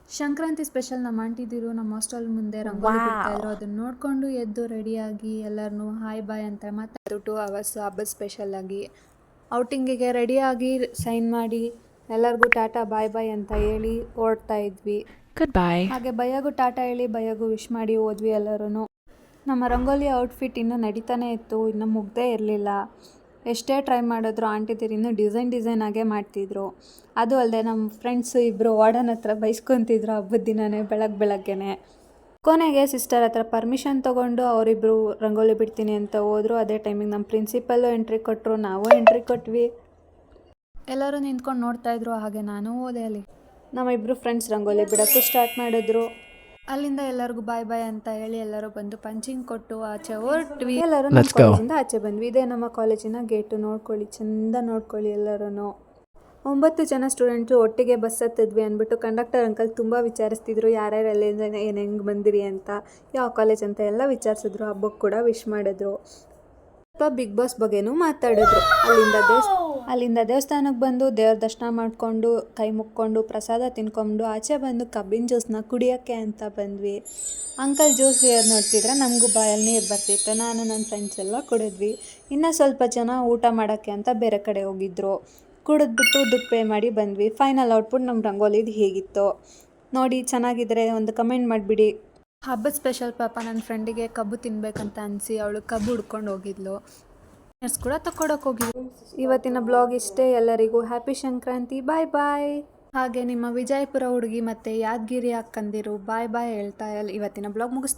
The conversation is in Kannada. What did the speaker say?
ಸಂಕ್ರಾಂತಿ ಸ್ಪೆಷಲ್ ನಮ್ಮ ಆಂಟಿದಿರು ನಮ್ಮ ಹಾಸ್ಟೆಲ್ ಮುಂದೆ ರಂಗೋಲಿ ಬಿಡ್ತಾಯಿದ್ರು. ಅದನ್ನ ನೋಡಿಕೊಂಡು ಎದ್ದು ರೆಡಿಯಾಗಿ ಎಲ್ಲರನ್ನೂ ಹಾಯ್ ಬಾಯ್ ಅಂತ ಮಾತಾಡೋದು 2 ಅವರ್ಸ್ ಹಬ್ಬದ ಸ್ಪೆಷಲಾಗಿ ಔಟಿಂಗಿಗೆ ರೆಡಿಯಾಗಿ ಸೈನ್ ಮಾಡಿ ಎಲ್ಲರಿಗೂ ಟಾಟಾ ಬಾಯ್ ಬಾಯ್ ಅಂತ ಹೇಳಿ ಹೊರಡ್ತಾ ಇದ್ವಿ. ಹಾಗೆ ಭಯಗೂ ಟಾಟಾ ಹೇಳಿ ಭಯಗೂ ವಿಶ್ ಮಾಡಿ ಹೋದ್ವಿ ಎಲ್ಲರೂ. ನಮ್ಮ ರಂಗೋಲಿ ಔಟ್ಫಿಟ್ ಇನ್ನೂ ನಡೀತಾನೆ ಇತ್ತು, ಇನ್ನೂ ಮುಗ್ದೇ ಇರಲಿಲ್ಲ. ಎಷ್ಟೇ ಟ್ರೈ ಮಾಡಿದ್ರು ಆಂಟಿದಿರು ಇನ್ನೂ ಡಿಸೈನ್ ಆಗೇ ಮಾಡ್ತಿದ್ರು. ಅದು ಅಲ್ಲದೆ ನಮ್ಮ ಫ್ರೆಂಡ್ಸು ಇಬ್ಬರು ವಾರ್ಡನ್ ಹತ್ರ ಬೈಸ್ಕೊತಿದ್ರು ಹಬ್ಬದ ದಿನವೇ ಬೆಳಗ್ಗೆನೆ. ಕೊನೆಗೆ ಸಿಸ್ಟರ್ ಹತ್ರ ಪರ್ಮಿಷನ್ ತೊಗೊಂಡು ಅವರಿಬ್ಬರು ರಂಗೋಲಿ ಬಿಡ್ತೀನಿ ಅಂತ ಹೋದರು. ಅದೇ ಟೈಮಿಗೆ ನಮ್ಮ ಪ್ರಿನ್ಸಿಪಲ್ಲು ಎಂಟ್ರಿ ಕೊಟ್ಟರು, ನಾವು ಎಂಟ್ರಿ ಕೊಟ್ವಿ. ಎಲ್ಲರೂ ನಿಂತ್ಕೊಂಡು ನೋಡ್ತಾಯಿದ್ರು. ಹಾಗೆ ನಾನು ಹೋದೆ ಅಲ್ಲಿ. ನಮ್ಮ ಇಬ್ಬರು ಫ್ರೆಂಡ್ಸ್ ರಂಗೋಲಿ ಬಿಡೋಕ್ಕೂ ಸ್ಟಾರ್ಟ್ ಮಾಡಿದ್ರು. ಅಲ್ಲಿಂದ ಎಲ್ಲರಿಗೂ ಬಾಯ್ ಬಾಯ್ ಅಂತ ಹೇಳಿ ಎಲ್ಲರೂ ಬಂದು ಪಂಚಿಂಗ್ ಕೊಟ್ಟು ಆಚೆ ಹೊರಟ್ವಿ. ಎಲ್ಲರೂ ನಮ್ಮ ಕಾಲೇಜಿಂದ ಆಚೆ ಬಂದ್ವಿ. ಇದೇ ನಮ್ಮ ಕಾಲೇಜಿನ ಗೇಟು, ನೋಡ್ಕೊಳ್ಳಿ, ಚೆಂದ ನೋಡ್ಕೊಳ್ಳಿ ಎಲ್ಲರೂ. 9 ಜನ ಸ್ಟೂಡೆಂಟು ಒಟ್ಟಿಗೆ ಬಸ್ ಹತ್ತಿದ್ವಿ ಅಂದ್ಬಿಟ್ಟು ಕಂಡಕ್ಟರ್ ಅಂಕಲ್ ತುಂಬ ವಿಚಾರಿಸ್ತಿದ್ರು ಯಾರ್ಯಾರು ಎಲ್ಲಿಂದ ಹೆಂಗೆ ಬಂದಿರಿ ಅಂತ, ಯಾವ ಕಾಲೇಜ್ ಅಂತ ಎಲ್ಲ ವಿಚಾರಿಸಿದ್ರು. ಹಬ್ಬಕ್ಕೆ ಕೂಡ ವಿಶ್ ಮಾಡಿದ್ರು. ಸ್ವಲ್ಪ ಬಿಗ್ ಬಾಸ್ ಬಗ್ಗೆನೂ ಮಾತಾಡಿದ್ರು. ಅಲ್ಲಿಂದ ದೇವಸ್ಥಾನಕ್ಕೆ ಬಂದು ದೇವ್ರ ದರ್ಶನ ಮಾಡಿಕೊಂಡು ಕೈ ಮುಕ್ಕೊಂಡು ಪ್ರಸಾದ ತಿನ್ಕೊಂಡು ಆಚೆ ಬಂದು ಕಬ್ಬಿನ ಜ್ಯೂಸನ್ನ ಕುಡಿಯೋಕ್ಕೆ ಅಂತ ಬಂದ್ವಿ. ಅಂಕಲ್ ಜ್ಯೂಸ್ ನೋಡ್ತಿದ್ರೆ ನಮಗೂ ಬಾಯಲ್ಲಿ ನೀರು ಬರ್ತಿತ್ತು. ನಾನು ನನ್ನ ಫ್ರೆಂಡ್ಸ್ ಎಲ್ಲ ಕುಡಿದ್ವಿ. ಇನ್ನೂ ಸ್ವಲ್ಪ ಜನ ಊಟ ಮಾಡೋಕ್ಕೆ ಅಂತ ಬೇರೆ ಕಡೆ ಹೋಗಿದ್ರು. ಕುಡಿದ್ಬಿಟ್ಟು ದುಡ್ಡು ಪೇ ಮಾಡಿ ಬಂದ್ವಿ. ಫೈನಲ್ ಔಟ್ಪುಟ್ ನಮ್ಮ ರಂಗೋಲಿದು ಹೇಗಿತ್ತು ನೋಡಿ. ಚೆನ್ನಾಗಿದ್ರೆ ಒಂದು ಕಮೆಂಟ್ ಮಾಡಿಬಿಡಿ. ಹಬ್ಬದ ಸ್ಪೆಷಲ್ ಪಾಪ ನನ್ನ ಫ್ರೆಂಡಿಗೆ ಕಬ್ಬು ತಿನ್ಬೇಕಂತ ಅನಿಸಿ ಅವಳು ಕಬ್ಬು ಹುಡ್ಕೊಂಡು ಹೋಗಿದ್ಲು. ಕೂಡ ತಕ್ಕೊಡೋಕೆ ಹೋಗಿದ್ಲು. ಇವತ್ತಿನ ಬ್ಲಾಗ್ ಇಷ್ಟೇ. ಎಲ್ಲರಿಗೂ ಹ್ಯಾಪಿ ಸಂಕ್ರಾಂತಿ. ಬಾಯ್ ಬಾಯ್. ಹಾಗೆ ನಿಮ್ಮ ವಿಜಯಪುರ ಹುಡುಗಿ ಮತ್ತು ಯಾದಗಿರಿ ಅಕ್ಕಂದಿರು ಬಾಯ್ ಬಾಯ್ ಹೇಳ್ತಾ ಇವತ್ತಿನ ಬ್ಲಾಗ್ ಮುಗಿಸ್ತೀನಿ.